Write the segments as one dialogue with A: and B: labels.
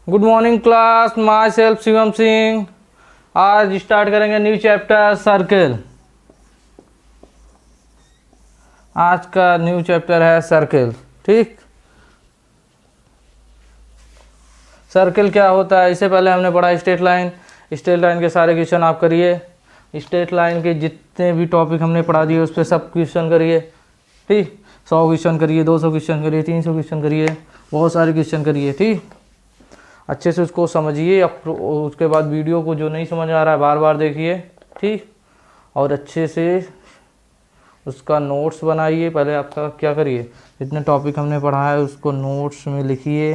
A: Good morning class, my self Shivam Singh. आज start करेंगे new chapter circle. आज का न्यू चैप्टर है सर्कल। ठीक, सर्कल क्या होता है? इससे पहले हमने पढ़ा स्ट्रेट लाइन। स्ट्रेट लाइन के सारे क्वेश्चन आप करिए। स्ट्रेट लाइन के जितने भी टॉपिक हमने पढ़ा दिए उस पर सब क्वेश्चन करिए। ठीक, 100 क्वेश्चन करिए, 200 क्वेश्चन करिए, 300 क्वेश्चन करिए, बहुत सारे क्वेश्चन करिए। ठीक, अच्छे से उसको समझिए। उसके बाद वीडियो को जो नहीं समझ आ रहा है बार बार देखिए। ठीक, और अच्छे से उसका नोट्स बनाइए। पहले आपका क्या करिए, जितने टॉपिक हमने पढ़ा है उसको नोट्स में लिखिए।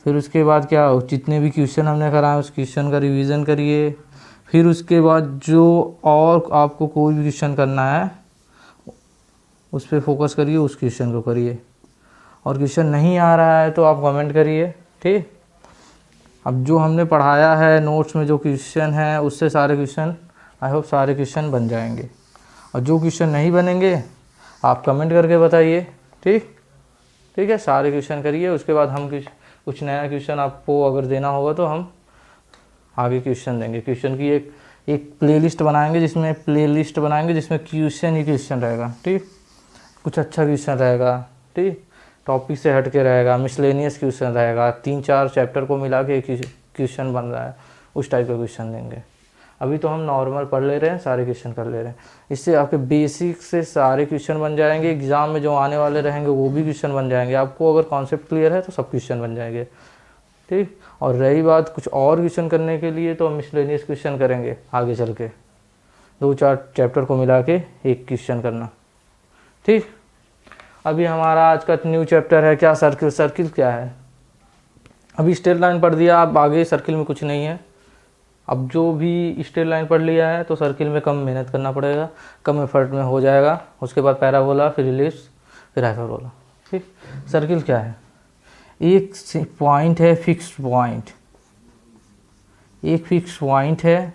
A: फिर उसके बाद क्या, जितने भी क्वेश्चन हमने कराए उस क्वेश्चन का रिवीजन करिए। फिर उसके बाद जो और आपको कोई भी क्वेश्चन करना है उस पर फोकस करिए, उस क्वेश्चन को करिए। और क्वेश्चन नहीं आ रहा है तो आप कमेंट करिए। ठीक, अब जो हमने पढ़ाया है नोट्स में जो क्वेश्चन है उससे सारे क्वेश्चन, आई होप सारे क्वेश्चन बन जाएंगे। और जो क्वेश्चन नहीं बनेंगे आप कमेंट करके बताइए। ठीक, ठीक है, सारे क्वेश्चन करिए। उसके बाद हम कुछ नया क्वेश्चन आपको अगर देना होगा तो हम आगे क्वेश्चन देंगे। क्वेश्चन की एक प्लेलिस्ट बनाएंगे जिसमें क्वेश्चन ही क्वेश्चन रहेगा। ठीक, कुछ अच्छा क्वेश्चन रहेगा। ठीक, टॉपिक से हट के रहेगा, मिसलेनियस क्वेश्चन रहेगा, 3-4 चैप्टर को मिला के एक क्वेश्चन बन रहा है, उस टाइप का क्वेश्चन देंगे। अभी तो हम नॉर्मल पढ़ ले रहे हैं, सारे क्वेश्चन कर ले रहे हैं। इससे आपके बेसिक से सारे क्वेश्चन बन जाएंगे। एग्जाम में जो आने वाले रहेंगे वो भी क्वेश्चन बन जाएंगे। आपको अगर कॉन्सेप्ट क्लियर है तो सब क्वेश्चन बन जाएंगे। ठीक, और रही बात कुछ और क्वेश्चन करने के लिए तो हम मिसलेनियस क्वेश्चन करेंगे आगे चल के, 2-4 चैप्टर को मिला के एक क्वेश्चन करना। ठीक, अभी हमारा आज का न्यू चैप्टर है क्या, सर्किल। सर्किल क्या है? अभी स्ट्रेट लाइन पढ़ दिया, अब आगे सर्किल में कुछ नहीं है। अब जो भी स्ट्रेट लाइन पढ़ लिया है तो सर्किल में कम मेहनत करना पड़ेगा, कम एफर्ट में हो जाएगा। उसके बाद पैराबोला, फिर इलिप्स, फिर हाइपरबोला। ठीक, सर्किल क्या है? एक पॉइंट है, फिक्स पॉइंट। एक फिक्स पॉइंट है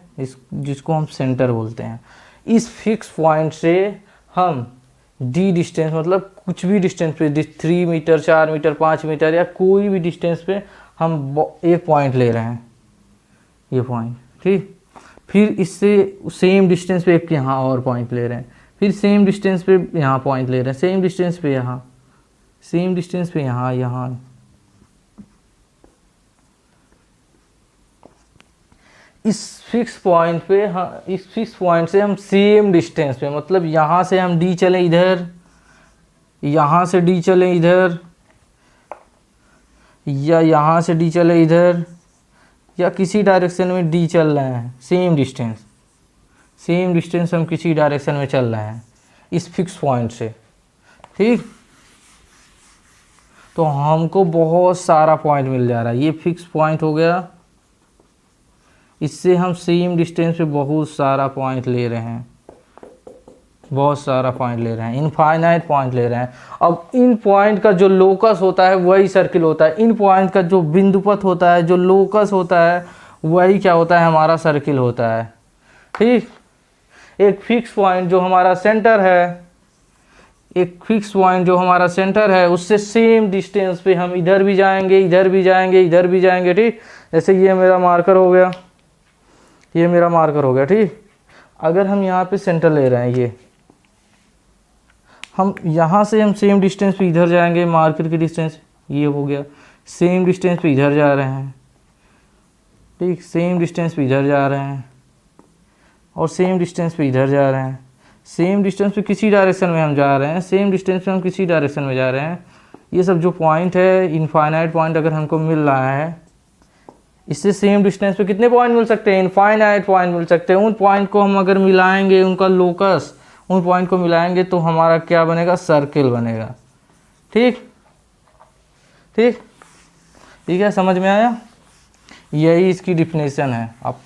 A: जिसको हम सेंटर बोलते हैं। इस फिक्स पॉइंट से हम डी डिस्टेंस, मतलब कुछ भी डिस्टेंस पे, 3 मीटर, 4 मीटर, 5 मीटर या कोई भी डिस्टेंस पे हम एक पॉइंट ले रहे हैं, ये पॉइंट। ठीक, फिर इससे सेम डिस्टेंस पे एक यहाँ और पॉइंट ले रहे हैं, फिर सेम डिस्टेंस पे यहाँ पॉइंट ले रहे हैं, सेम डिस्टेंस पे यहाँ, सेम डिस्टेंस पे यहाँ, यहाँ। इस फिक्स पॉइंट पे इस फिक्स पॉइंट से हम सेम डिस्टेंस पे, मतलब यहाँ से हम डी चले इधर, यहाँ से डी चले इधर, या यहाँ से डी चले इधर, या किसी डायरेक्शन में डी चल रहे हैं, सेम डिस्टेंस हम किसी डायरेक्शन में चल रहे हैं इस फिक्स पॉइंट से। ठीक, तो हमको बहुत सारा पॉइंट मिल जा रहा है। ये फिक्स पॉइंट हो गया, इससे हम सेम डिस्टेंस पे बहुत सारा पॉइंट ले रहे हैं, इनफाइनाइट पॉइंट ले रहे हैं। अब इन पॉइंट का जो लोकस होता है वही सर्किल होता है। इन पॉइंट का जो बिंदुपथ होता है, जो लोकस होता है, वही क्या होता है, हमारा सर्किल होता है। ठीक, एक फिक्स पॉइंट जो हमारा सेंटर है, उससे सेम डिस्टेंस पे हम इधर भी जाएंगे, इधर भी जाएंगे, इधर भी जाएंगे। ठीक, जैसे ये मेरा मार्कर हो गया, ठीक, अगर हम यहाँ पे सेंटर ले रहे हैं, ये हम यहाँ से हम सेम डिस्टेंस पे इधर जाएंगे, मार्कर की डिस्टेंस ये हो गया, सेम डिस्टेंस पे इधर जा रहे हैं। ठीक, सेम डिस्टेंस पे इधर जा रहे हैं और सेम डिस्टेंस पे इधर जा रहे हैं। सेम डिस्टेंस पे किसी डायरेक्शन में हम जा रहे हैं, सेम डिस्टेंस पे हम किसी डायरेक्शन में जा रहे हैं। ये सब जो पॉइंट है, इनफाइनाइट पॉइंट अगर हमको मिल रहा है, इससे सेम डिस्टेंस पे कितने पॉइंट मिल सकते हैं? इनफाइनाइट पॉइंट मिल सकते हैं। उन पॉइंट को हम अगर मिलाएंगे, उनका लोकस, उन पॉइंट को मिलाएंगे तो हमारा क्या बनेगा? सर्किल बनेगा। ठीक, ठीक, ठीक है, समझ में आया? यही इसकी डिफिनेशन है। आप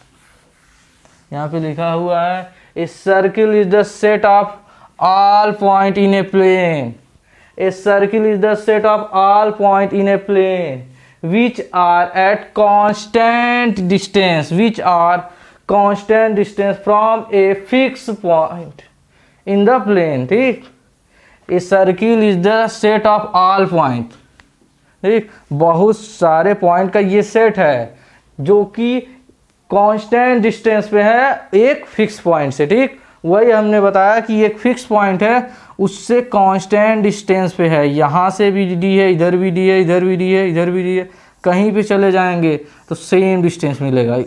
A: यहाँ पे लिखा हुआ है, a circle is the set of all point in a plane. A circle is the set of all point in a plane which are at constant distance from a fixed point in the plane. ठीक, a circle is the set of all point ठीक, बहुत सारे point का ये set है जो कि constant distance पे है एक फिक्स पॉइंट से। ठीक, वही हमने बताया कि एक फिक्स पॉइंट है उससे कांस्टेंट डिस्टेंस पे है, यहाँ से भी डी है, इधर भी डी है, इधर भी डी है, इधर भी डी है, कहीं पे चले जाएंगे तो सेम डिस्टेंस मिलेगा,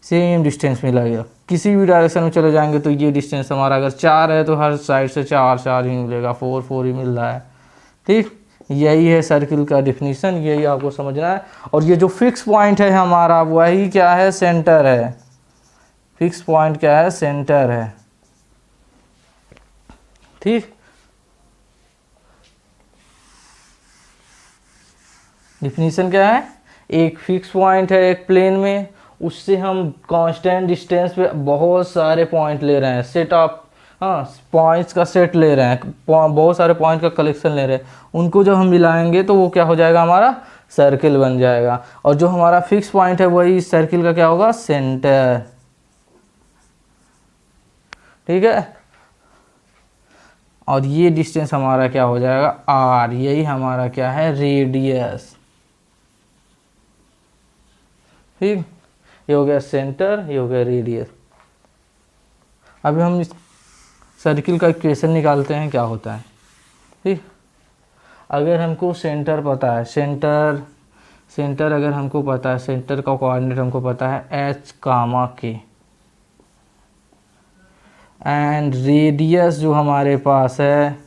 A: सेम डिस्टेंस मिलेगा। किसी भी डायरेक्शन में चले जाएंगे तो ये डिस्टेंस हमारा अगर 4 है तो हर साइड से 4 4 ही मिलेगा, 4 4 ही मिल रहा है। ठीक, यही है सर्किल का डिफिनीशन, यही आपको समझना है। और ये जो फिक्स पॉइंट है हमारा वही क्या है, सेंटर है। फिक्स पॉइंट क्या है, सेंटर है। ठीक, डिफिनीशन क्या है, एक फिक्स पॉइंट है एक प्लेन में, उससे हम कांस्टेंट डिस्टेंस पे बहुत सारे पॉइंट ले रहे हैं, सेट ऑफ पॉइंट्स का सेट ले रहे हैं, बहुत सारे पॉइंट का कलेक्शन ले रहे हैं, उनको जब हम मिलाएंगे तो वो क्या हो जाएगा, हमारा सर्किल बन जाएगा। और जो हमारा फिक्स पॉइंट है वही सर्किल का क्या होगा, सेंटर। ठीक है, और ये डिस्टेंस हमारा क्या हो जाएगा, आर, यही हमारा क्या है, रेडियस। ठीक, ये हो गया सेंटर, ये हो गया रेडियस। अभी हम इस सर्किल का इक्वेशन निकालते हैं, क्या होता है। ठीक, अगर हमको सेंटर पता है, सेंटर अगर हमको पता है, सेंटर का कोऑर्डिनेट हमको पता है एच कामा के, एंड रेडियस जो हमारे पास है,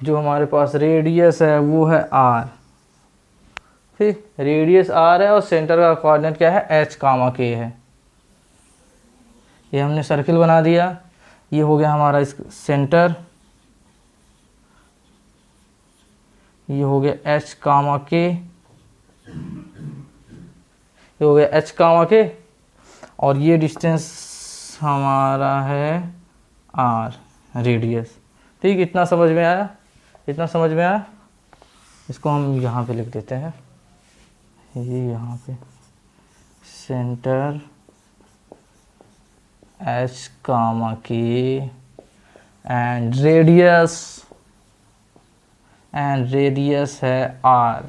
A: जो हमारे पास रेडियस है वो है आर। ठीक, रेडियस आर है और सेंटर का कोऑर्डिनेट क्या है, एच कामा के है। ये हमने सर्किल बना दिया, ये हो गया हमारा इस सेंटर, ये हो गया एच कामा के, ये हो गया एच कामा के, और ये डिस्टेंस हमारा है आर, रेडियस। ठीक, इतना समझ में आया, इतना समझ में आया। इसको हम यहाँ पे लिख देते हैं, ये यहाँ पे सेंटर एच कामा के एंड रेडियस है आर।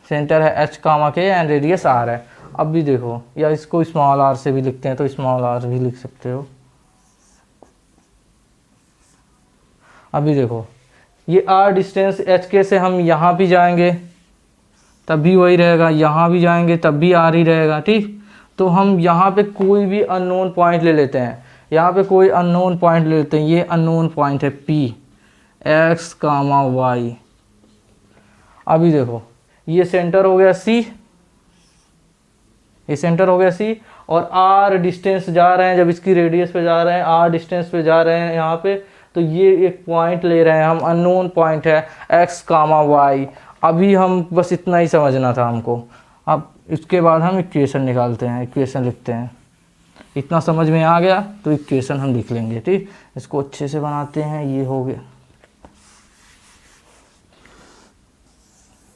A: सेंटर है एच कामा के एंड रेडियस आर है। अब भी देखो, या इसको स्मॉल आर से भी लिखते हैं तो स्मॉल आर भी लिख सकते हो। अभी देखो, ये आर डिस्टेंस एच के से हम यहाँ भी जाएंगे तब भी वही रहेगा, यहाँ भी जाएंगे तब भी आर ही रहेगा। ठीक, तो हम यहाँ पे कोई भी अननोन पॉइंट ले लेते हैं, यहाँ पे कोई अननोन पॉइंट ले लेते हैं। ये अननोन पॉइंट है पी, एक्स कामा वाई। अभी देखो, ये सेंटर हो गया सी, ये सेंटर हो गया सी, और आर डिस्टेंस जा रहे हैं, जब इसकी रेडियस पे जा रहे हैं, आर डिस्टेंस पे जा रहे हैं यहाँ पे, तो ये एक पॉइंट ले रहे हैं हम, अननोन पॉइंट है एक्स कामा वाई। अभी हम बस इतना ही समझना था हमको। अब इसके बाद हम इक्वेशन निकालते हैं, इक्वेशन लिखते हैं। इतना समझ में आ गया तो इक्वेशन हम लिख लेंगे। ठीक, इसको अच्छे से बनाते हैं। ये हो गया,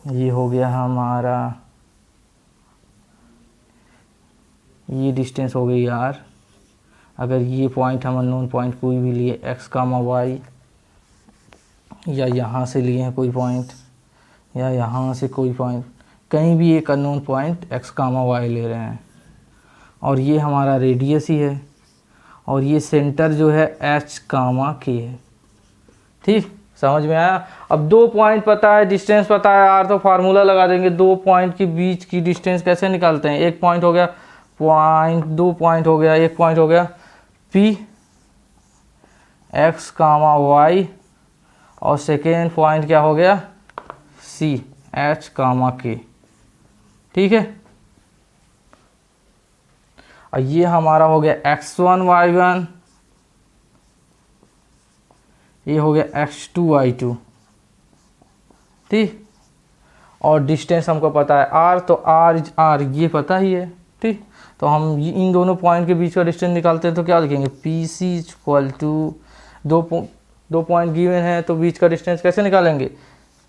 A: ये हो गया हमारा, ये डिस्टेंस हो गई आर। अगर ये पॉइंट हम अननोन पॉइंट कोई भी लिए, एक्स कामा वाई, या यहाँ से लिए हैं कोई पॉइंट, या यहाँ से कोई पॉइंट, कहीं भी एक unknown point x comma y ले रहे हैं, और ये हमारा रेडियस ही है, और ये सेंटर जो है एच कामा के है। ठीक, समझ में आया। अब दो पॉइंट पता है, डिस्टेंस पता है आर, तो फार्मूला लगा देंगे। दो पॉइंट के बीच की डिस्टेंस कैसे निकालते हैं, एक पॉइंट हो गया पॉइंट, दो पॉइंट हो गया, एक पॉइंट हो गया पी एक्स कामा वाई, और सेकेंड पॉइंट क्या हो गया सी एच कामा के। ठीक है, और ये हमारा हो गया x1 y1, ये हो गया x2 y2। ठीक, और डिस्टेंस हमको पता है r, तो r ये पता ही है। ठीक, तो हम इन दोनों पॉइंट के बीच का डिस्टेंस निकालते हैं तो क्या लिखेंगे, पी सी इक्वल टू, दो पॉइंट गिवन है तो बीच का डिस्टेंस कैसे निकालेंगे,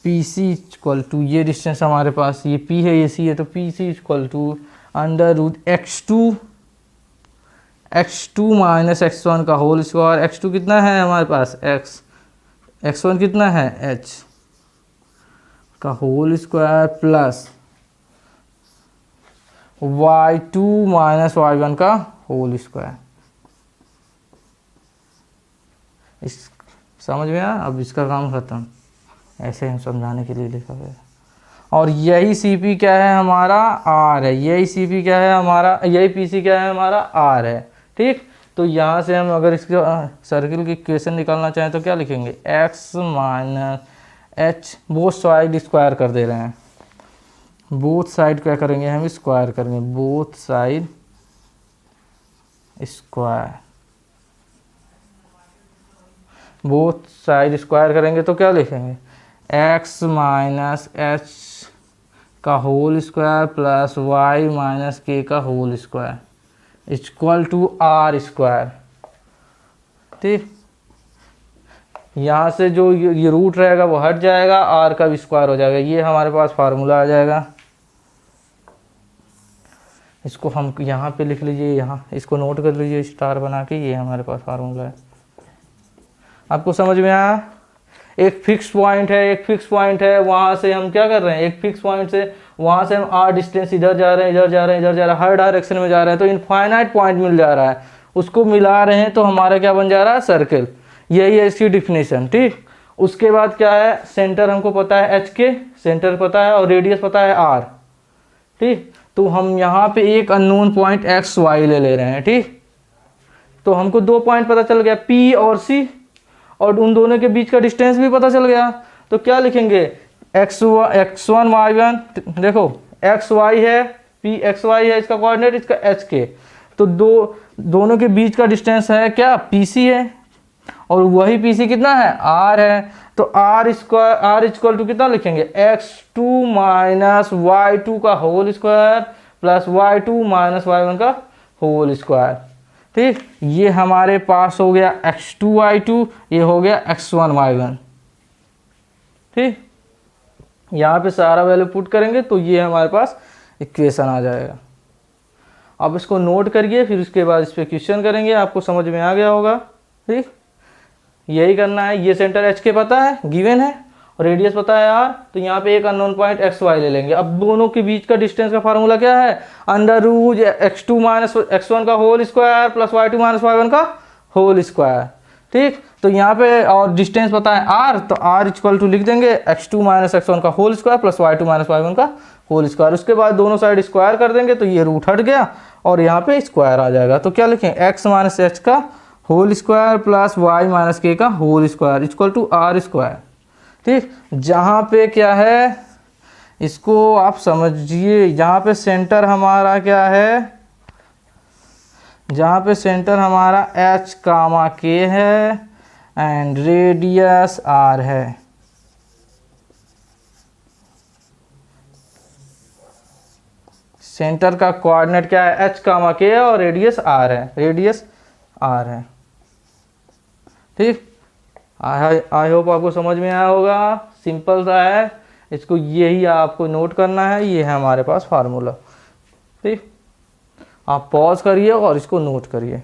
A: पी सी इक्वल टू, ये डिस्टेंस हमारे पास, ये पी है ये सी है, तो p c equal to under root x two minus x one का होल स्क्वायर। एक्स टू कितना है हमारे पास, एक्स, x1 कितना है h का whole square plus y2 minus y1 का होल स्क्वायर। इस समझ में आया? अब इसका काम खत्म, ऐसे हम समझाने के लिए लिखा गया। और यही CP क्या है हमारा R है, यही CP क्या है हमारा, यही PC क्या है हमारा R है। ठीक, तो यहाँ से हम अगर इसके सर्किल की इक्वेशन निकालना चाहें तो क्या लिखेंगे, x minus h, both side square कर दे रहे हैं, बोथ साइड क्या करेंगे हम स्क्वायर करेंगे, both side square, both side square करेंगे तो क्या लिखेंगे, x माइनस h का whole square plus y minus k का whole square equal to r square. ठीक, यहाँ से जो ये रूट रहेगा वो हट जाएगा, r का भी स्क्वायर हो जाएगा, ये हमारे पास फार्मूला आ जाएगा। इसको हम यहाँ पे लिख लीजिए, यहाँ इसको नोट कर लीजिए स्टार बना के, ये हमारे पास फार्मूला है। आपको समझ में आया? एक फिक्स पॉइंट है, एक फिक्स पॉइंट है, वहाँ से हम क्या कर रहे हैं, एक फिक्स पॉइंट से वहाँ से हम r डिस्टेंस इधर जा रहे हैं, इधर जा रहे हैं, इधर जा रहे हैं, हर डायरेक्शन में जा रहे हैं, तो इनफाइनाइट पॉइंट मिल जा रहा है, उसको मिला रहे हैं तो हमारा क्या बन जा रहा है, सर्किल। यही है इसकी डिफिनीशन। ठीक, उसके बाद क्या है, सेंटर हमको पता है h के, सेंटर पता है और रेडियस पता है r। ठीक, तो हम यहाँ पे एक अननोन पॉइंट x y ले रहे हैं। ठीक, तो हमको दो पॉइंट पता चल गया P और C, और उन दोनों के बीच का डिस्टेंस भी पता चल गया। तो क्या लिखेंगे, x1 y1, देखो x y है, P x y है इसका कोऑर्डिनेट, इसका h k, तो दोनों के बीच का डिस्टेंस है क्या, PC है, और वही PC कितना है, r है। तो r square, r equal to कितना लिखेंगे, x2 माइनस y2 का whole square plus y2 minus y1 का होल स्क्वायर। ठीक, ये हमारे पास हो गया x2 y2, ये हो गया x1 y1। ठीक, यहाँ पे सारा वैल्यू पुट करेंगे तो ये हमारे पास इक्वेशन आ जाएगा। अब इसको नोट करिए, फिर उसके बाद इस पर क्वेश्चन करेंगे, आपको समझ में आ गया होगा। ठीक, यही करना है। ये सेंटर h के पता है, गिवन है, और रेडियस पता है r, तो यहाँ पे एक अननोन पॉइंट x y ले लेंगे। अब दोनों के बीच का डिस्टेंस का फार्मूला क्या है, under root x2 minus x1 का whole square plus y2 minus y1 का होल स्क्वायर। ठीक, तो यहाँ पे और डिस्टेंस पता है r, तो r इक्वल टू लिख देंगे x2 माइनस x1 का whole square plus y2 minus y1 का होल स्क्वायर। उसके बाद दोनों साइड स्क्वायर कर देंगे तो ये रूट हट गया और यहाँ पे स्क्वायर आ जाएगा। तो क्या लिखें, x माइनस h का whole square plus y minus k का whole square equal to r square. ठीक, जहाँ पे क्या है, इसको आप समझिए, यहाँ पे सेंटर हमारा क्या है, जहाँ पे सेंटर हमारा h कामा k है एंड रेडियस r है। सेंटर का कोऑर्डिनेट क्या है, h कामा k है और रेडियस r है, रेडियस r है। ठीक, आई होप आपको समझ में आया होगा, सिंपल सा है, इसको यही आपको नोट करना है, ये है हमारे पास फार्मूला। ठीक, आप पॉज करिए और इसको नोट करिए।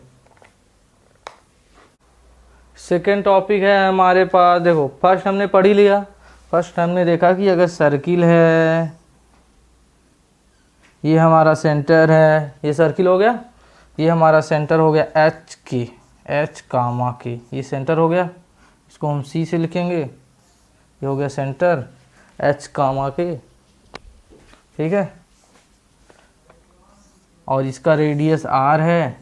A: सेकेंड टॉपिक है हमारे पास, देखो फर्स्ट हमने पढ़ ही लिया। फर्स्ट हमने देखा कि अगर सर्किल है, ये हमारा सेंटर है, ये सर्किल हो गया, ये हमारा सेंटर हो गया एच की, एच कामा की, ये सेंटर हो गया, इसको हम सी से लिखेंगे, ये हो गया सेंटर एच कामा के। ठीक है, और इसका रेडियस आर है,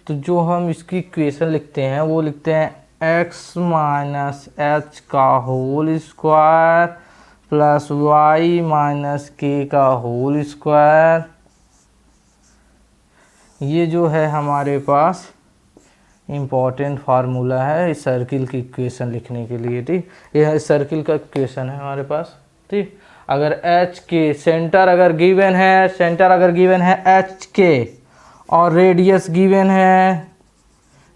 A: तो जो हम इसकी इक्वेशन लिखते हैं वो लिखते हैं एक्स माइनस एच का whole square plus Y minus के का होल स्क्वायर। ये जो है हमारे पास इम्पॉर्टेंट फार्मूला है इस सर्किल की इक्वेशन लिखने के लिए। ठीक, यह सर्किल का इक्वेशन है हमारे पास। ठीक, अगर एच के सेंटर अगर गिवन है, सेंटर अगर गिवन है एच के और रेडियस गिवन है,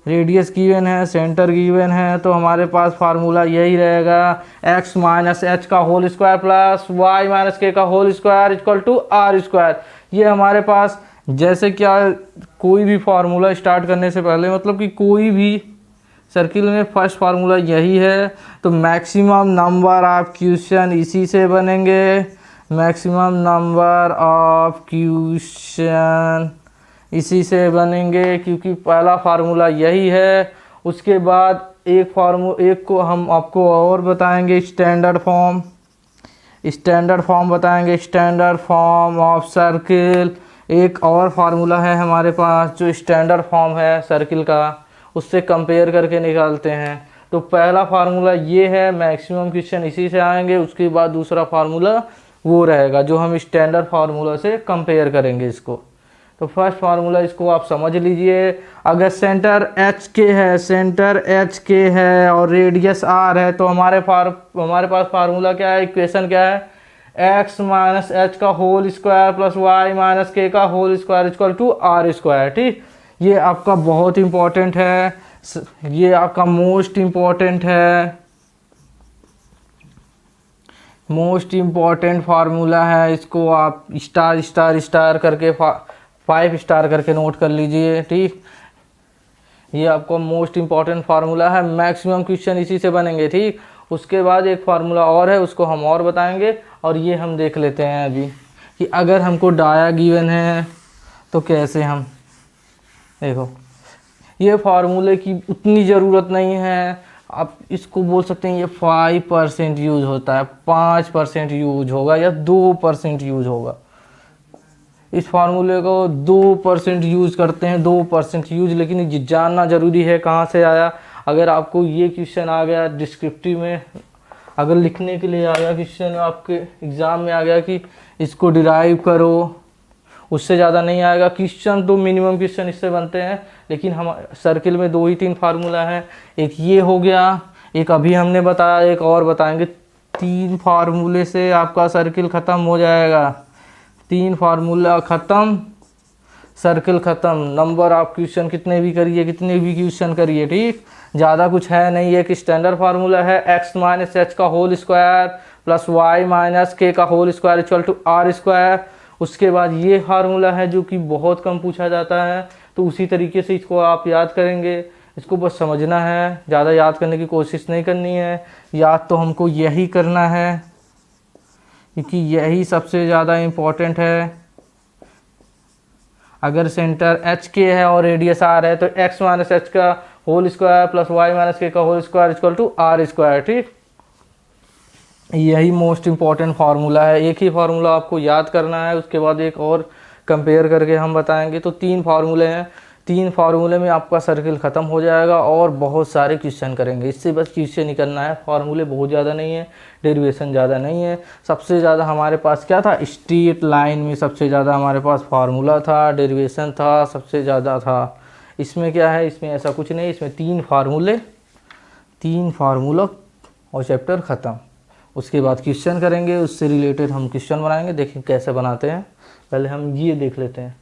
A: रेडियस गिवन है, सेंटर गिवन है, तो हमारे पास फार्मूला यही रहेगा x माइनस एच का whole square plus Y minus के का whole square equal to are square. ये हमारे पास जैसे क्या, कोई भी फार्मूला स्टार्ट करने से पहले, मतलब कि कोई भी सर्किल में फर्स्ट फार्मूला यही है। तो मैक्सिमम नंबर ऑफ क्वेश्चन इसी से बनेंगे, मैक्सिमम नंबर ऑफ क्वेश्चन इसी से बनेंगे, क्योंकि पहला फार्मूला यही है। उसके बाद एक को हम आपको और बताएंगे, स्टैंडर्ड फॉर्म बताएंगे, स्टैंडर्ड फॉर्म ऑफ सर्किल। एक और फार्मूला है हमारे पास जो स्टैंडर्ड फॉर्म है सर्किल का, उससे कंपेयर करके निकालते हैं। तो पहला फार्मूला ये है, मैक्सिमम क्वेश्चन इसी से आएंगे। उसके बाद दूसरा फार्मूला वो रहेगा जो हम स्टैंडर्ड फार्मूला से कंपेयर करेंगे इसको। तो फर्स्ट फार्मूला इसको आप समझ लीजिए। अगर सेंटर एच के है और रेडियस आर है, तो हमारे पास फार्मूला क्या है, इक्वेशन क्या है, x माइनस एच का whole square plus Y minus के का whole square equal to are square. ठीक, ये आपका बहुत इंपॉर्टेंट है, ये आपका मोस्ट इम्पॉर्टेंट फार्मूला है। इसको आप स्टार करके 5 स्टार करके नोट कर लीजिए। ठीक, ये आपको मोस्ट इम्पॉर्टेंट फार्मूला है, मैक्सिमम क्वेश्चन इसी से बनेंगे। ठीक, उसके बाद एक फार्मूला और है, उसको हम और बताएंगे। और ये हम देख लेते हैं अभी कि अगर हमको डाया गिवन है तो कैसे हम, देखो ये फार्मूले की उतनी ज़रूरत नहीं है, आप इसको बोल सकते हैं ये 5% यूज होता है, 5% यूज होगा या 2% यूज होगा। इस फार्मूले को 2% यूज़ करते हैं, 2% यूज। लेकिन ये जानना ज़रूरी है कहाँ से आया। अगर आपको ये क्वेश्चन आ गया डिस्क्रिप्टिव में, अगर लिखने के लिए आ गया क्वेश्चन आपके एग्ज़ाम में आ गया कि इसको डिराइव करो, उससे ज़्यादा नहीं आएगा। क्वेश्चन तो मिनिमम क्वेश्चन इससे बनते हैं, लेकिन हम सर्किल में 2 ही 3 फार्मूला हैं। एक ये हो गया, एक अभी हमने बताया, एक और बताएंगे। 3 फार्मूले से आपका सर्किल ख़त्म हो जाएगा। 3 फार्मूला ख़त्म, सर्किल ख़त्म। नंबर ऑफ क्वेश्चन कितने भी क्वेश्चन करिए। ठीक, ज़्यादा कुछ है नहीं। एक स्टैंडर्ड फार्मूला है, x माइनस एच का whole square plus Y minus के का whole square equal to are square. उसके बाद ये फार्मूला है जो कि बहुत कम पूछा जाता है, तो उसी तरीके से इसको आप याद करेंगे। इसको बस समझना है, ज़्यादा याद करने की कोशिश नहीं करनी है। याद तो हमको यही करना है क्योंकि यही सबसे ज़्यादा इम्पोर्टेंट है। अगर सेंटर एच के है और रेडियस आर है, तो x माइनस एच का whole square plus Y minus के का whole square equal to are square. ठीक, यही मोस्ट इम्पॉर्टेंट फार्मूला है। एक ही फार्मूला आपको याद करना है, उसके बाद एक और कंपेयर करके हम बताएंगे। तो 3 फार्मूले हैं, 3 फार्मूले में आपका सर्किल ख़त्म हो जाएगा और बहुत सारे क्वेश्चन करेंगे। इससे बस क्वेश्चन ही करना है, फार्मूले बहुत ज़्यादा नहीं है, डेरिवेशन ज़्यादा नहीं है। सबसे ज़्यादा हमारे पास क्या था, स्ट्रेट लाइन में सबसे ज़्यादा हमारे पास फार्मूला था, डेरिवेशन था, सबसे ज़्यादा था। इसमें क्या है, इसमें ऐसा कुछ नहीं, इसमें 3 फार्मूला और चैप्टर ख़त्म। उसके बाद क्वेश्चन करेंगे, उससे रिलेटेड हम क्वेश्चन बनाएंगे, देखें कैसे बनाते हैं। पहले हम ये देख लेते हैं।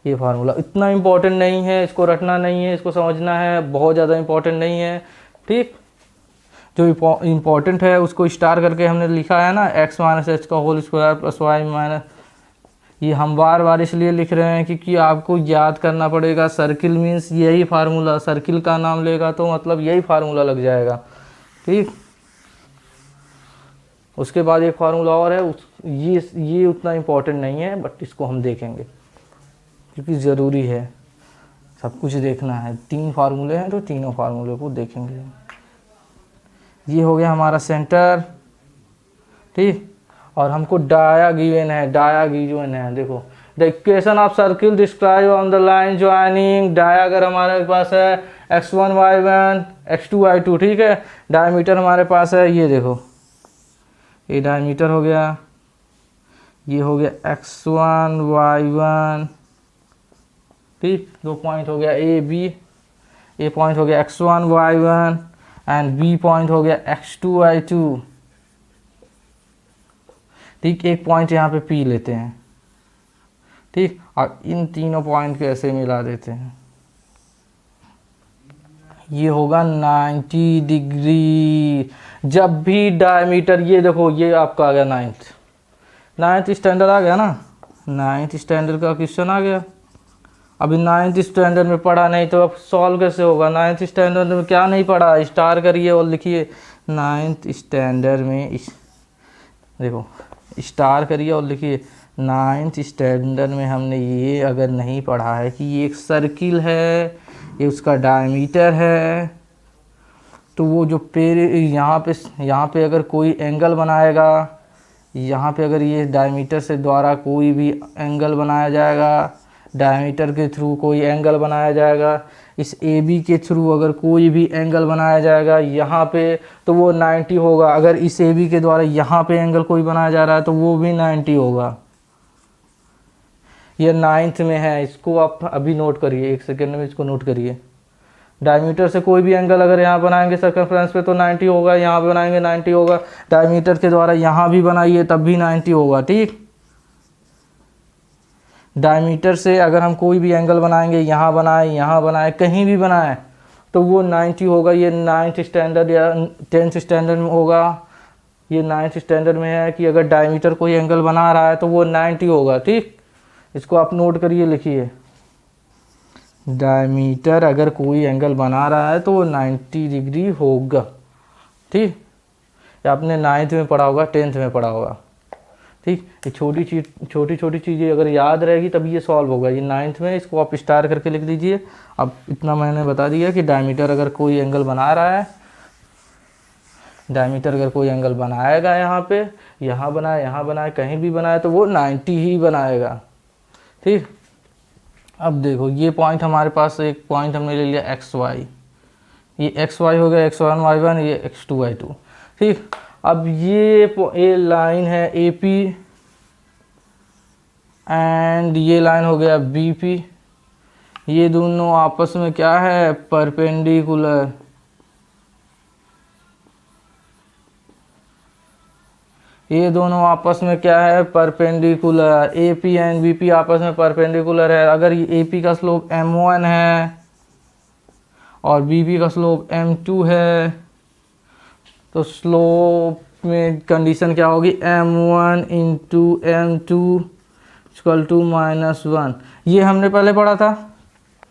A: ये फार्मूला इतना इम्पोर्टेंट नहीं है, इसको रटना नहीं है, इसको समझना है, बहुत ज़्यादा इम्पोर्टेंट नहीं है। ठीक, जो इम्पोर्टेंट है उसको स्टार करके हमने लिखा है ना, x माइनस एच का whole square plus Y minus. ये हम बार बार इसलिए लिख रहे हैं क्योंकि आपको याद करना पड़ेगा। सर्किल मीन्स यही फार्मूला, सर्किल का नाम लेगा तो मतलब यही फार्मूला लग जाएगा। ठीक, उसके बाद एक फार्मूला और है, ये उतना इम्पोर्टेंट नहीं है, बट इसको हम देखेंगे क्योंकि ज़रूरी है, सब कुछ देखना है। 3 फार्मूले हैं तो तीनों फार्मूले को देखेंगे। ये हो गया हमारा सेंटर। ठीक, और हमको डाया गिवन है। देखो, the equation of circle describe on the line joining dia. अगर हमारे पास है x1 y1 x2 y2। ठीक है, डायमीटर हमारे पास है, ये देखो ये डायमीटर हो गया, ये हो गया x1 y1। ठीक, 2 पॉइंट हो गया ए बी, ए पॉइंट हो गया x1 y1 and B point हो गया x2 y2। ठीक, एक पॉइंट यहाँ पे पी लेते हैं। ठीक, और इन तीनों पॉइंट को ऐसे मिला देते हैं, ये होगा 90 डिग्री। जब भी डायमीटर, ये देखो ये आपका आ गया 9th स्टैंडर्ड आ गया ना, 9th स्टैंडर्ड का क्वेश्चन आ गया। अभी 9th स्टैंडर्ड में पढ़ा नहीं तो अब सॉल्व कैसे होगा? 9th स्टैंडर्ड में क्या नहीं पढ़ा? स्टार करिए और लिखिए 9th स्टैंडर्ड में देखो स्टार करिए और लिखिए 9th स्टैंडर्ड में हमने ये अगर नहीं पढ़ा है कि ये एक सर्किल है, ये उसका डायमीटर है, तो वो जो यहाँ पे अगर कोई एंगल बनाएगा, यहाँ पे अगर ये डायमीटर से द्वारा कोई भी एंगल बनाया जाएगा, डायमीटर के थ्रू कोई एंगल बनाया जाएगा, इस ए बी के थ्रू अगर कोई भी एंगल बनाया जाएगा यहाँ पे, तो वो 90 होगा। अगर इस ए बी के द्वारा यहाँ पे एंगल कोई बनाया जा रहा है तो वो भी 90 होगा। ये 9th में है, इसको आप अभी नोट करिए, 1 सेकेंड में इसको नोट करिए। डायमीटर से कोई भी एंगल अगर यहाँ बनाएंगे सर्कमफ्रेंस पे तो 90 होगा, यहाँ पे बनाएंगे 90 होगा, डायमीटर के द्वारा यहाँ भी बनाइए तब भी 90 होगा। ठीक, डायमीटर से अगर हम कोई भी एंगल बनाएंगे, यहाँ बनाए कहीं भी बनाए तो वो 90 होगा। ये 9th स्टैंडर्ड या 10th स्टैंडर्ड में होगा। ये 9th स्टैंडर्ड में है कि अगर डायमीटर कोई एंगल बना रहा है तो वो 90 होगा। ठीक, इसको आप नोट करिए, लिखिए डायमीटर अगर कोई एंगल बना रहा है तो वो 90 डिग्री होगा। ठीक, या आपने 9th में पढ़ा होगा, 10th में पढ़ा होगा। ठीक, ये छोटी छोटी चीज़ें अगर याद रहेगी तभी ये सॉल्व होगा। ये 9th में, इसको आप स्टार करके लिख दीजिए। अब इतना मैंने बता दिया कि डायमीटर अगर कोई एंगल बना रहा है, डायमीटर अगर कोई एंगल बनाएगा यहाँ पे, यहाँ बनाए कहीं भी बनाए तो वो 90 ही बनाएगा। ठीक, अब देखो ये पॉइंट हमारे पास, एक पॉइंट हमने ले लिया एक्स वाई, ये एक्स वाई हो गया, x1 y1, ये x2 y2। ठीक, अब ये लाइन है ए पी एंड ये लाइन हो गया बी पी। ये दोनों आपस में क्या है? परपेंडिकुलर। ये दोनों आपस में क्या है? Perpendicular. A p and b p आपस में परपेंडिकुलर है। अगर ये ए पी का स्लोप m1 है और बी पी का स्लोप m2 है तो स्लोप में कंडीशन क्या होगी? m1 into m2 equal to -1। ये हमने पहले पढ़ा था।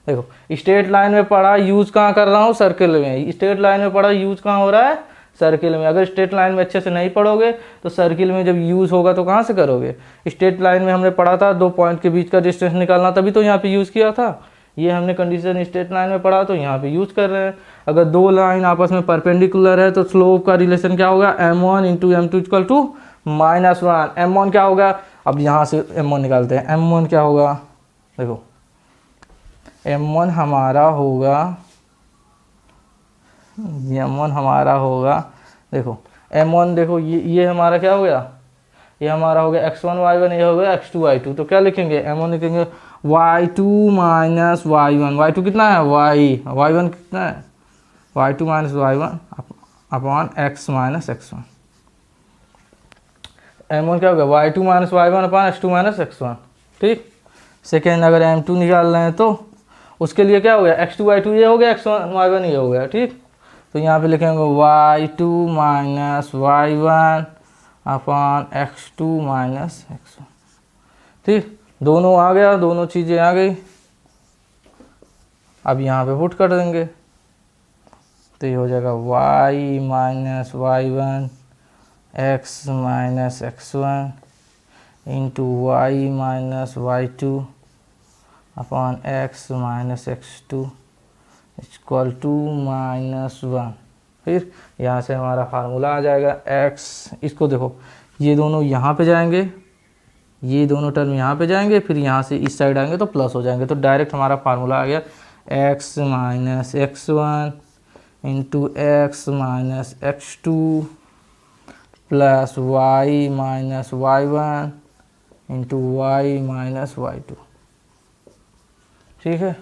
A: देखो स्ट्रेट लाइन में पढ़ा, यूज़ कहाँ कर रहा हूँ? सर्किल में। स्ट्रेट लाइन में पढ़ा, यूज़ कहाँ हो रहा है? सर्किल में। अगर स्ट्रेट लाइन में अच्छे से नहीं पढ़ोगे तो सर्किल में जब यूज़ होगा तो कहाँ से करोगे? स्ट्रेट लाइन में हमने पढ़ा था 2 पॉइंट के बीच का डिस्टेंस निकालना, तभी तो यहाँ पे यूज़ किया था। ये हमने कंडीशन स्ट्रेट लाइन में पढ़ा तो यहाँ पे यूज़ कर रहे हैं। अगर 2 लाइन आपस में परपेंडिकुलर है तो स्लोप का रिलेशन क्या होगा? m1 into m2 equal to -1। m1 क्या होगा? अब यहाँ से m1 निकालते हैं। m1 क्या होगा? देखो m1 हमारा होगा, देखो m1, देखो ये हमारा क्या हो गया? ये हमारा हो गया x1 y1, ये हो गया x2 y2। तो क्या लिखेंगे? m1 लिखेंगे y2 माइनस y1। y2 कितना है? y1 कितना है? y2 minus y1 upon x minus x1। m1 क्या हो गया? y2 minus y1 upon x2 minus x1। ठीक, सेकेंड अगर m2 निकाल रहे हैं तो उसके लिए क्या हो गया? x2 y2 ये हो गया, x1 y1 ये हो गया। ठीक, तो यहाँ पे लिखेंगे y2 minus y1 upon x2 minus x1। ठीक, दोनों आ गया, दोनों चीज़ें आ गई। अब यहाँ पे पुट कर देंगे तो ये हो जाएगा y minus y1 x minus x1 into y minus y2 upon x minus x2 equal to -1। फिर यहाँ से हमारा फार्मूला आ जाएगा x। इसको देखो, ये दोनों यहाँ पे जाएंगे, ये दोनों टर्म यहाँ पे जाएंगे, फिर यहाँ से इस साइड आएंगे तो प्लस हो जाएंगे। तो डायरेक्ट हमारा फार्मूला आ गया x minus x1 into x minus x2 plus y minus y1 into y minus y2। ठीक है,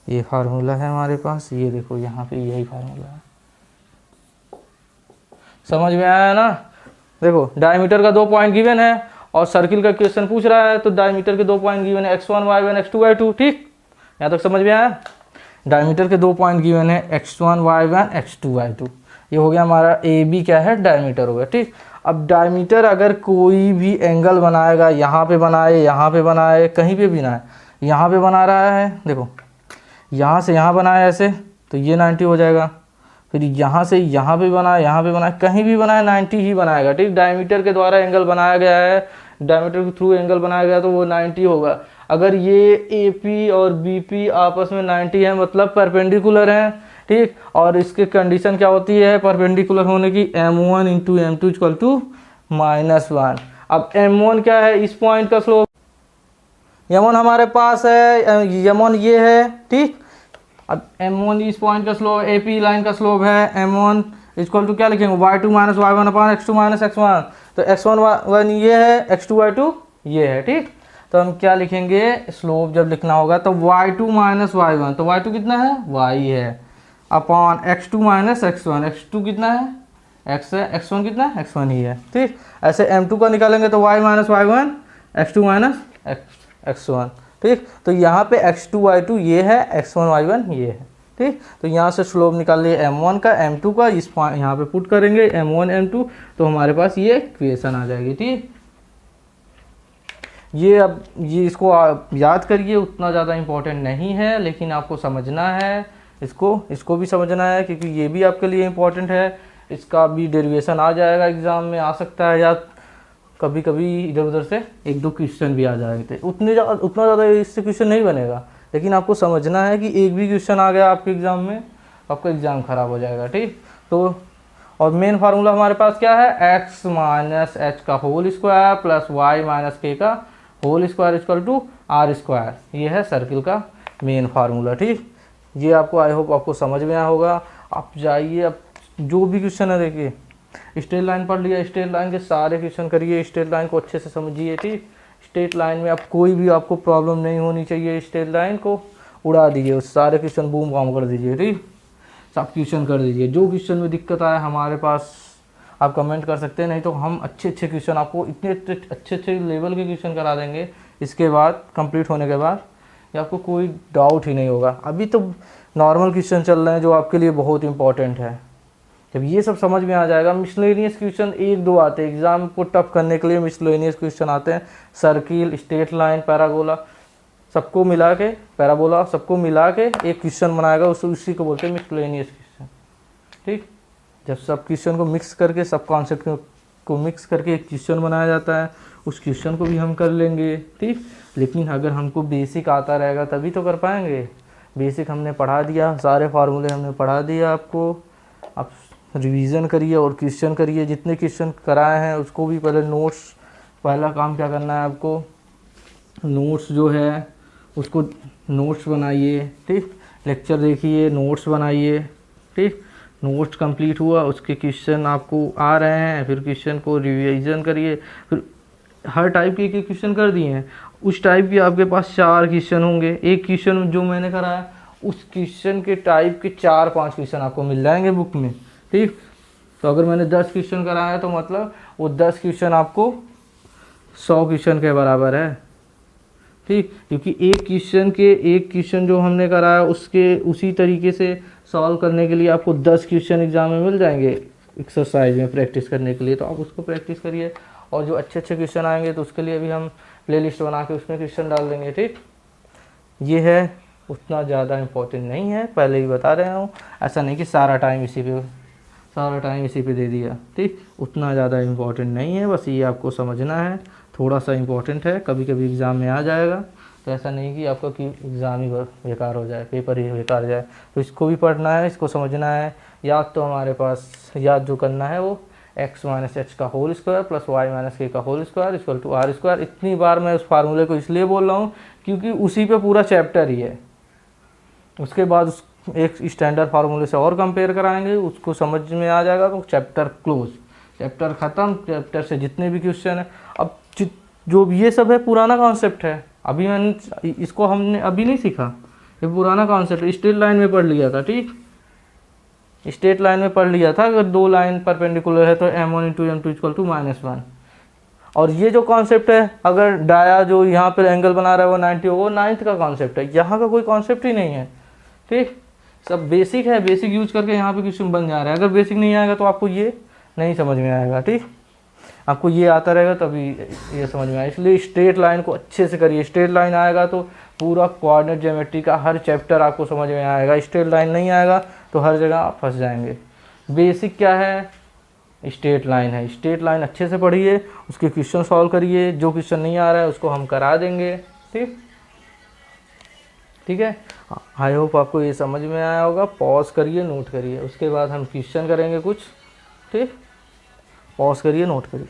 A: ये फार्मूला है हमारे पास। ये देखो यहाँ पे यही फार्मूला है। समझ में आया ना? देखो डायमीटर का 2 पॉइंट गिवन है और सर्किल का क्वेश्चन पूछ रहा है तो डायमीटर के 2 पॉइंट गिवन है x1 y1 x2 y2। ठीक, यहाँ तक समझ में आया? डायमीटर के 2 पॉइंट गिवन है x1 y1 x2 y2। ये हो गया हमारा ए बी क्या है? डायमीटर हो गया। ठीक, अब डायमीटर अगर कोई भी एंगल बनाएगा, यहाँ पे बनाए, यहाँ पे बनाए, कहीं पे भी बनाए, यहाँ पे बना रहा है, देखो यहाँ से यहाँ बनाए ऐसे, तो ये 90 हो जाएगा। फिर यहाँ से यहाँ पे बनाए, यहाँ पे बनाए, कहीं भी बनाए 90 ही बनाएगा, ठीक। डायमीटर के द्वारा एंगल बनाया गया है, डायमीटर के थ्रू एंगल बनाया गया तो वो 90 होगा। अगर ये ए पी और बी पी आपस में 90 है मतलब परपेंडिकुलर हैं, ठीक। और इसके कंडीशन क्या होती है परपेंडिकुलर होने की, m1 into m two equal to -1। अब m1 क्या है, इस पॉइंट का स्लोप, m1 हमारे पास है, m1 ये है, ठीक। अब m1 इस पॉइंट का स्लोप, AP लाइन का स्लोप है, m1 इक्वल टू क्या लिखेंगे, y2 minus y1 upon x2 minus x1। तो x1 ये है, x2 y2 ये है, ठीक। तो हम क्या लिखेंगे, स्लोप जब लिखना होगा तो y2 माइनस y1, तो y2 कितना है, y है, upon x2 minus x1, x2 कितना है, x है, x1 कितना है, x1 ही है, ठीक। ऐसे m2 का निकालेंगे तो y minus y1, x2 minus x1, ठीक। तो यहाँ पे x2 y2 ये है, x1 y1 ये है, ठीक। तो यहाँ से स्लोप निकाल लिए m1 का, m2 का, इस यहाँ पे पुट करेंगे m1 m2, तो हमारे पास ये इक्वेशन आ जाएगी, ठीक। ये अब ये इसको आप याद करिए, उतना ज़्यादा इम्पोर्टेंट नहीं है, लेकिन आपको समझना है, इसको भी समझना है क्योंकि ये भी आपके लिए इम्पोर्टेंट है। इसका भी डेरिवेशन आ जाएगा, एग्ज़ाम में आ सकता है, या कभी कभी इधर उधर से एक दो क्वेश्चन भी आ जाएंगे, उतना ज़्यादा इससे क्वेश्चन नहीं बनेगा, लेकिन आपको समझना है कि एक भी क्वेश्चन आ गया आपके एग्ज़ाम में, आपका एग्ज़ाम ख़राब हो जाएगा, ठीक। तो और मेन फार्मूला हमारे पास क्या है, x माइनस एच का whole square plus y minus के का whole square equal to are square, ये है सर्किल का मेन फार्मूला, ठीक। ये आपको आई होप आपको समझ में आया होगा। आप जाइए, अब जो भी क्वेश्चन है देखिए, स्ट्रेट लाइन पढ़ लिया, स्ट्रेट लाइन के सारे क्वेश्चन करिए, स्ट्रेट लाइन को अच्छे से समझिए, ठीक। स्ट्रेट लाइन में अब कोई भी आपको प्रॉब्लम नहीं होनी चाहिए, स्ट्रेट लाइन को उड़ा दीजिए, उस सारे क्वेश्चन बूम बूम कर दीजिए, ठीक। सब क्वेश्चन कर दीजिए, जो क्वेश्चन में दिक्कत आए हमारे पास आप कमेंट कर सकते हैं, नहीं तो हम अच्छे क्वेश्चन आपको इतने अच्छे लेवल के क्वेश्चन करा देंगे इसके बाद, कंप्लीट होने के बाद, या आपको कोई डाउट ही नहीं होगा। अभी तो नॉर्मल क्वेश्चन चल रहे हैं जो आपके लिए बहुत इंपॉर्टेंट है। जब ये सब समझ में आ जाएगा, मिसलेनियस क्वेश्चन एक दो आते हैं एग्जाम को टफ करने के लिए, मिसलेनियस क्वेश्चन आते हैं, सर्किल, स्ट्रेट लाइन, पैराबोला, सबको मिला के, पैराबोला सबको मिला के एक क्वेश्चन बनाएगा, उसी को बोलते हैं मिसलेनियस क्वेश्चन, ठीक। जब सब क्वेश्चन को मिक्स करके, सब कॉन्सेप्ट को मिक्स करके एक क्वेश्चन बनाया जाता है, उस क्वेश्चन को भी हम कर लेंगे, ठीक। लेकिन अगर हमको बेसिक आता रहेगा तभी तो कर पाएंगे। बेसिक हमने पढ़ा दिया, सारे फार्मूले हमने पढ़ा दिया आपको, आप रिवीजन करिए और क्वेश्चन करिए, जितने क्वेश्चन कराए हैं उसको भी पहले नोट्स, पहला काम क्या करना है आपको, नोट्स जो है उसको नोट्स बनाइए, ठीक। लेक्चर देखिए, नोट्स बनाइए, ठीक। नोट्स कंप्लीट हुआ, उसके क्वेश्चन आपको आ रहे हैं, फिर क्वेश्चन को रिवीजन करिए, फिर हर टाइप के क्वेश्चन कर दिए हैं, उस टाइप के आपके पास 4 क्वेश्चन होंगे। एक क्वेश्चन जो मैंने कराया उस क्वेश्चन के टाइप के 4-5 क्वेश्चन आपको मिल जाएंगे बुक में, ठीक। तो अगर मैंने 10 क्वेश्चन कराया है तो मतलब वो 10 क्वेश्चन आपको 100 क्वेश्चन के बराबर है, ठीक। क्योंकि एक क्वेश्चन जो हमने कराया उसके उसी तरीके से सॉल्व करने के लिए आपको 10 क्वेश्चन एग्जाम में मिल जाएंगे एक्सरसाइज में प्रैक्टिस करने के लिए, तो आप उसको प्रैक्टिस करिए। और जो अच्छे क्वेश्चन आएंगे तो उसके लिए भी हम प्लेलिस्ट बना के उसमें क्वेश्चन डाल देंगे, ठीक। ये है, उतना ज़्यादा इम्पोर्टेंट नहीं है, पहले ही बता रहा हूँ, ऐसा नहीं कि सारा टाइम इसी पे दे दिया, ठीक। उतना ज़्यादा इम्पोर्टेंट नहीं है, बस ये आपको समझना है, थोड़ा सा इम्पोर्टेंट है, कभी कभी एग्ज़ाम में आ जाएगा, तो ऐसा नहीं कि आपका कि एग्ज़ाम ही बेकार हो जाए, पेपर ही बेकार हो जाए। तो इसको भी पढ़ना है, इसको समझना है, याद तो हमारे पास याद जो करना है वो x माइनस एच का whole square plus y minus के का whole square equal to are square. इतनी बार मैं उस फार्मूले को इसलिए बोल रहा हूँ क्योंकि उसी पे पूरा चैप्टर ही है। उसके बाद उस एक स्टैंडर्ड फार्मूले से और कंपेयर कराएंगे, उसको समझ में आ जाएगा तो चैप्टर क्लोज, चैप्टर ख़त्म, चैप्टर से जितने भी क्वेश्चन है। अब जो ये सब है पुराना कॉन्सेप्ट है, अभी मैंने इसको हमने अभी नहीं सीखा, ये पुराना कॉन्सेप्ट स्ट्रेट लाइन में पढ़ लिया था, ठीक। स्ट्रेट लाइन में पढ़ लिया था, अगर 2 लाइन परपेंडिकुलर है तो m1 into m2 equal to -1। और ये जो कॉन्सेप्ट है, अगर डाया जो यहाँ पर एंगल बना रहा है वो 90 होगा, वो 9th का कॉन्सेप्ट है, यहाँ का कोई कॉन्सेप्ट ही नहीं है, ठीक। सब बेसिक है, बेसिक यूज करके यहाँ पे क्वेश्चन बन जा रहा है। अगर बेसिक नहीं आएगा तो आपको ये नहीं समझ में आएगा, ठीक। आपको ये आता रहेगा तभी ये समझ में आए, इसलिए स्ट्रेट लाइन को अच्छे से करिए। स्ट्रेट लाइन आएगा तो पूरा कोऑर्डिनेट ज्योमेट्री का हर चैप्टर आपको समझ में आएगा। स्ट्रेट लाइन नहीं आएगा तो हर जगह आप फंस जाएंगे। बेसिक क्या है, स्ट्रेट लाइन है। स्ट्रेट लाइन अच्छे से पढ़िए, उसके क्वेश्चन सॉल्व करिए, जो क्वेश्चन नहीं आ रहा है उसको हम करा देंगे। ठीक है। आई होप आपको ये समझ में आया होगा। पॉज करिए, नोट करिए, उसके बाद हम क्वेश्चन करेंगे कुछ। ठीक, पॉज करिए, नोट करिए।